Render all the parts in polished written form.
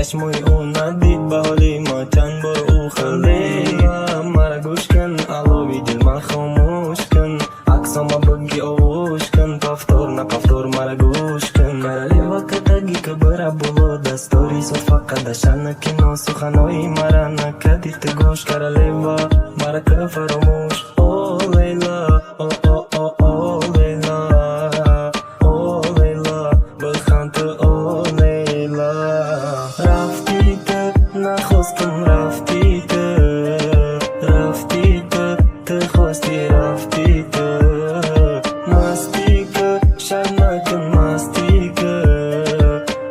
چشمای اون ندید به حالی ما چند بار او خندید مرا گوش کن علاوی دل من خاموش کن عکسامو بگی آغوش کن پفتور نه پفتور مرا گوش کن королева катаги که بره بلو دستوری سود فقط دشنه کنو سخنایی مرا نکدی تو گوش королева مرا که فراموش او لیلا او او او او لیلا او لیلا بخند تو او لیلا رفتی تو نخواستم رفتی تو رفتی تو تو خواستی رفتی تو مستی که شر نکن مستی که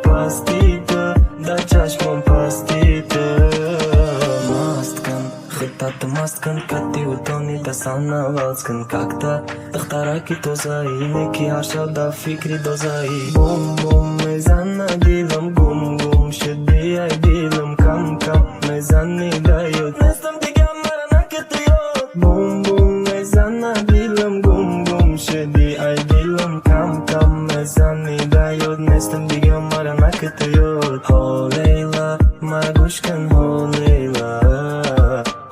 پستی تو در چشمم پستی تو مست کن خطت مست کن کتی و تونی دستان نواز کن как-то دخترکی توزایی که هر شب در فکری دوزایی بوم بوم میزنه دیلم گم گم شدی ای دیلم کم کم میزنی دایود نستم دیگه مرا نکرده یاد بوم بوم میزنه دیلم گم گم شدی ای دیلم کم کم میزنی دایود نستم دیگه مرا نکرده یاد ها لیلا مرا گوش کن ها لیلا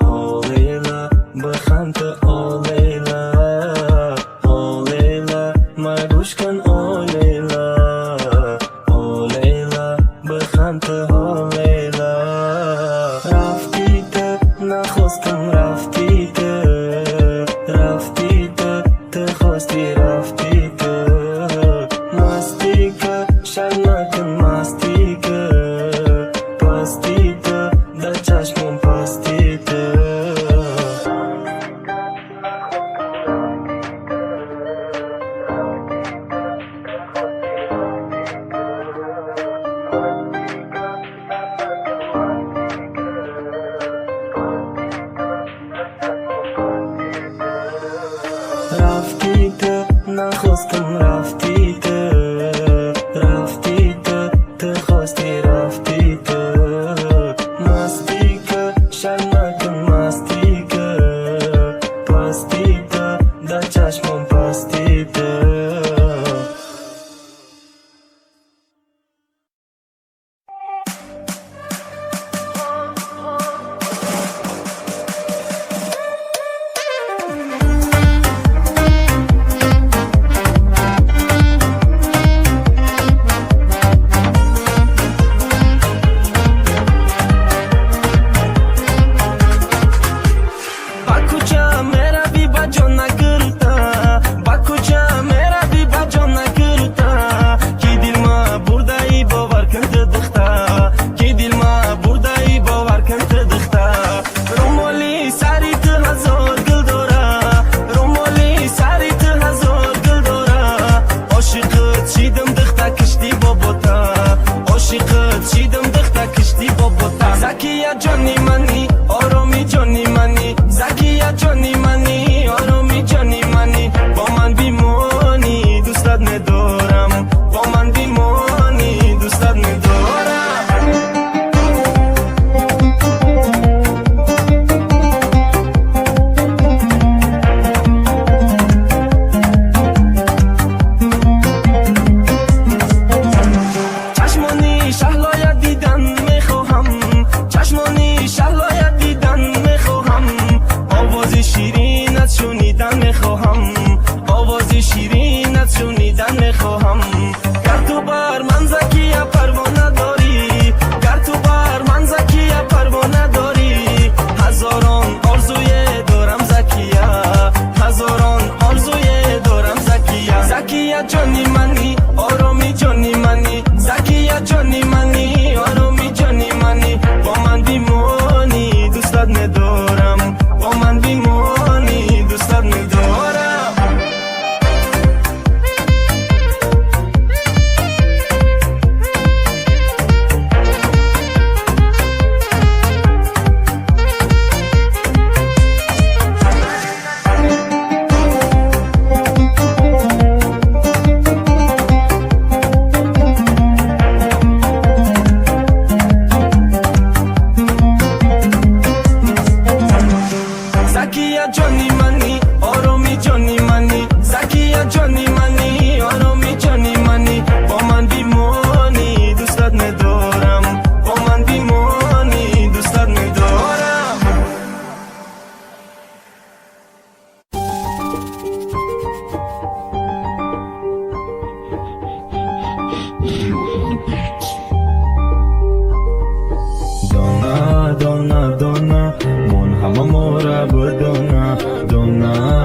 ها لیلا بخند تو او لیلا ها لیلا مرا گوش کن او لیلا او لیلا بخند تو ها لیلا رفتی تو نخواستم رفتی تو رفتی تو تو خواستی رفتی تو مستی که شر نکن مستی که پستی تو در چشمم پستی تو رفتی تو نخواستم رفتی تو رفتی تو تو خواستی رفتی تو مستی که شر نکن مستی که پستی تو در چشمم پستی تو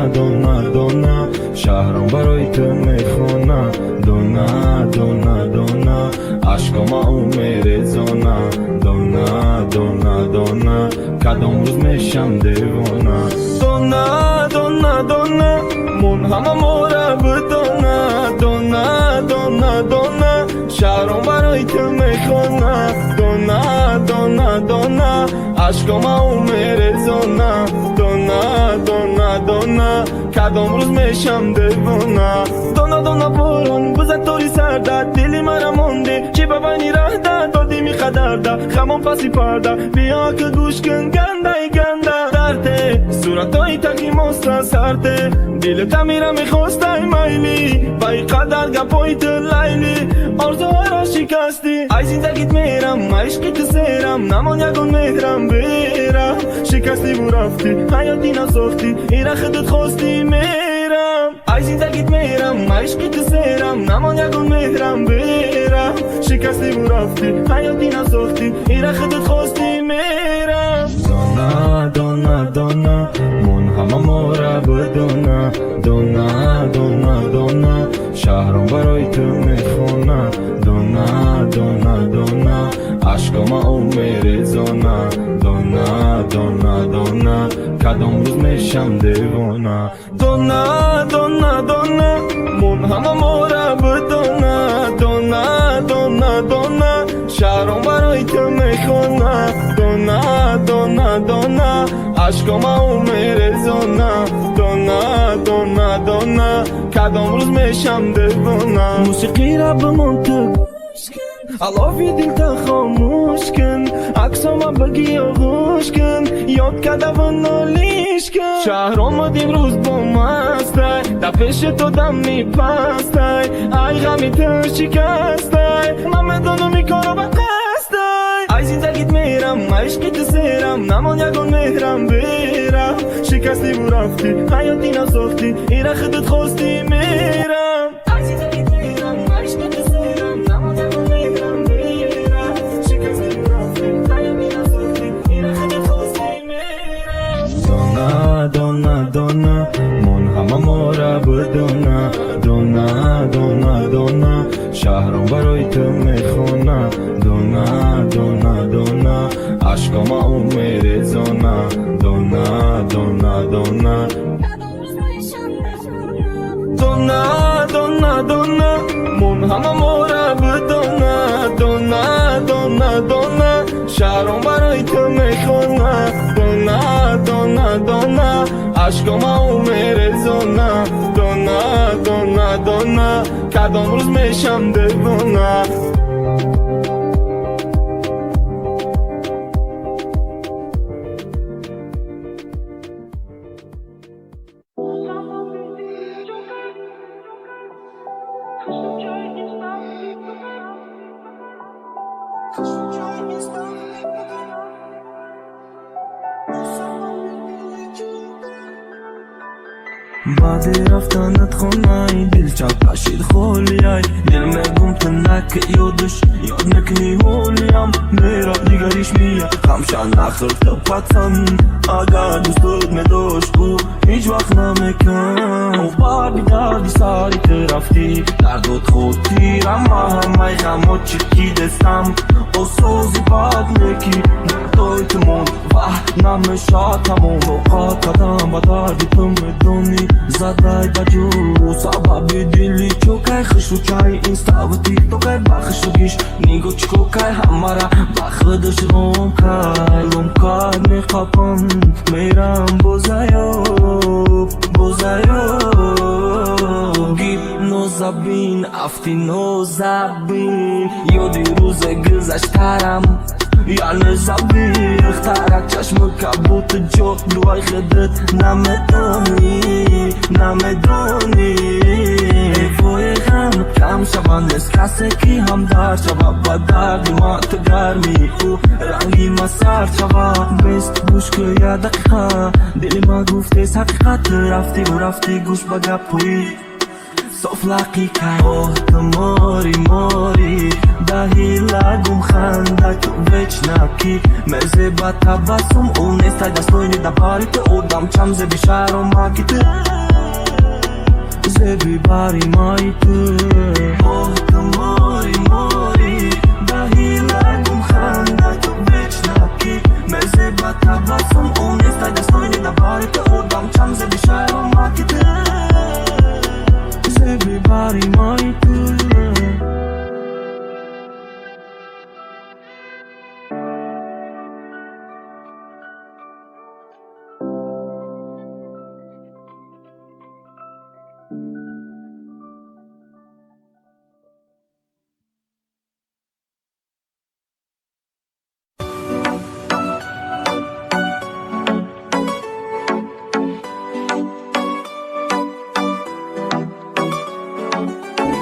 دونا دونا شهرم برای تو میخونم دونا دونا دونا عشقم عمر زونا دونا دونا دونا کدام روز میشم دیوانه دونا دونا دونا من همه مورا بدونا دونا دونا دونا شهرم برای تو میخونم دونا دونا دونا عشقم عمر زونا دونا دونا دونا کدام روز میشم دیوانه دونا دونا بارون بزد توری سرده دلی مرا مونده چی ببینی ره دادی می خدرده خمون پسی پرده بیا که گوش کن گنده گنده درده صورتای تکی مستن سرده دل تمیره میخواسته میلی بای قدر گپایت لیلی آرزوها را شکستی ای زندگیت میرم عشقی تو سیرم نمان یکون مهرم بیرم شکستی بو رفتی حیاتی نساختی این را خودت خواستی میرم ای زندگیت میرم عشقی تو سیرم نمان یکون مهرم بیرم شکستی بو رفتی حیاتی نساختی این را خودت خواستی میرم دونا دونا دونا من همه مورا بدونا دونا دونا دونا شهرم برای تو میخونم دونا دونا دونا عشقم عمر زونا دونا دونا دونا کدام روز میشم دیوانه دونا دونا دونا من همه مورا بدونا دونا دونا دونا شهرم برای تو میخونم دونا دونا دونا عشقم عمر زونا دونا دونا دونا کدام روز میشم دیوانه موسیقی را به منطق علافی دل تا خاموش کن عکسامو بگی آغوش کن یاد کرده و نالیش کن شهر آمدیم روز با مستای در پیش تو دم میپستای ای غمی تو شکستای من میدونم این کارو به قصدای ای زندگیت میرم عشقی تو سیرم نمان یکون مهرم بیرم شکستی بو رفتی حیاتی نساختی این را خودت خواستی میرم ای زندگیت میرم عشقی تو سیرم نمان یکون مهرم بیرم شکستی بو رفتی حیاتی نساختی این را خودت خواستی میرم دونا دونا دونا من همه مورا بدونا دونا دونا دونا شهرم برای تو میخونم دونا دونا دونا عشقم عمر زونا دونا دونا دونا دونا دونا دونا من همه مورا بدونا دونا دونا دونا شهرم برای تو میخونم دونا دونا دونا عشقم عمر زونا دونا دونا دونا کدام روز میشم دیوانه بعد رفتنت خونه‌ای دل چاپ کشید خولیای دل میگم تنک یادش یاد نکنی هولیم میرا دیگریش میاد خمشن نخرد پتن اگر دوستت میداشت او هیچ وقت نمیکن او بار بیدردی ساری که رفتی دردت خود تیرم همه غمات چکی دستم او سوزی بد نکی نردای تمون و نمیشه تمون اوقات قدم با دردی تو میدونی زدای بجو سبب دلی چوکای خشو چای اینستا و تیک توکای بخشو گیش نیگو چکوکای همارا بخودش روم کار میخوابم میرم بوزایو گیب نو زبین افتی نو زبین یادی روز گذشترم یعنی زبین اخترک چشم کبوت جو دوای خدت نمیدونی وای غم کم شوان نیست کسی کی هم در شوا با دردی ما تو گرمی او رنگی ما سر شوا بست گوش که یا دقیقه دلی ما گفته حقیقت رفتی گوش با گپوی صفلقی که تو ماری دهی لگم خندک وچنکی مزه با تبسم اون نیست دستوینی دا باری تو اودم چمزه بیشار و ماکی تو ببری مای تو موری موری دهیلگم خندت вечно Meze bata basam on Staj dostojni da barite udam Čam zebi šajro makite Zebi bari maj tu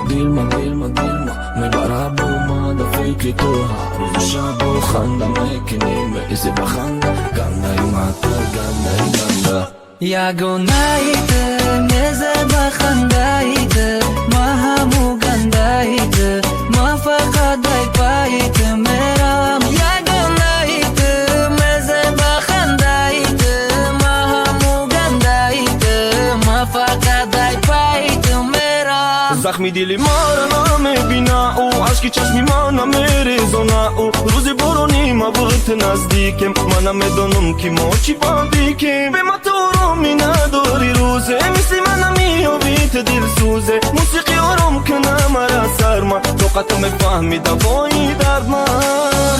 Dilma, Dilma, Dilma میبره با ما در فکر تو هر روز شب و خنده میکنی میزه بخنده گنده ماتا گنده گنده یگانایده میزه بخندایده ما همو گندایده ما فقط دای پایده میرم یگانایده میزه بخندایده ما همو گندایده ما فقط دای پایده میرم زخمی دلی ما را نمیبینه او عشقی چشمی ما نمیریزونه او روزی برونی ما بود نزدیکم من نمیدونم که ما چی باندیکیم به ما تو رو می نداری روزه مثل من نمیابیت دل سوزه موسیقی آرام کنه مرا سرما طاقت میفهمی دوایی درد من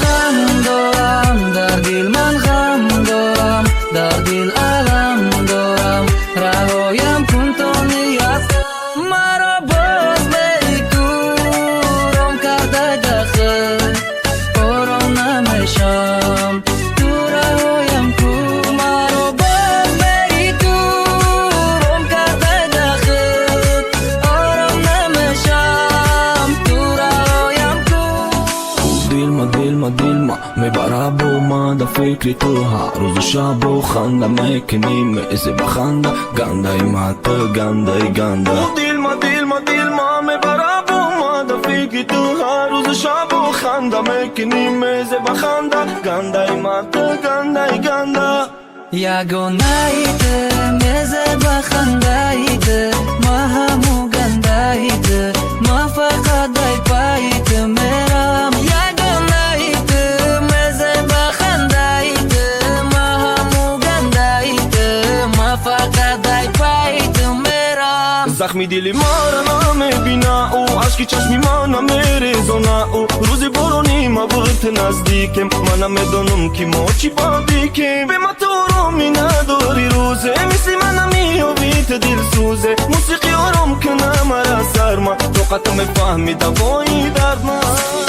غم دارم در دل من غم دارم در دل علم دارم رهایم کن تا نیت مرا باز بری دورم کرده داخل آرام نمیشم تو رهایم کن مرا باز بری دورم کرده داخل آرام نمیشم تو رهایم کن Dilma, Dilma, Dilma میبره با ما در فکر تو هر روز شب و خنده میکنی میزه بخنده گنده ماتا گنده گنده Dilma, Dilma, Dilma میبره با ما در فکر تو هر روز شب و خنده میکنی میزه بخنده گنده ماتا گنده گنده یگانایده میزه بخندایده ما همو گندایده ما فقط دای پایده میرم یگانایده میزه بخندایده ما همو گندایده ما فقط دای پایده میرم زخمی دلی ما را نمیبینه او عشقی چشمی ما نمیریزونه او روزی برونی ما بود نزدیکم من نمیدونم که ما چی باندیکیم به ما تو رو می نداری روزه مثل من نمیابیت دل سوزه موسیقی آرام کنه مرا سرما طاقت میفهمی دوایی درد من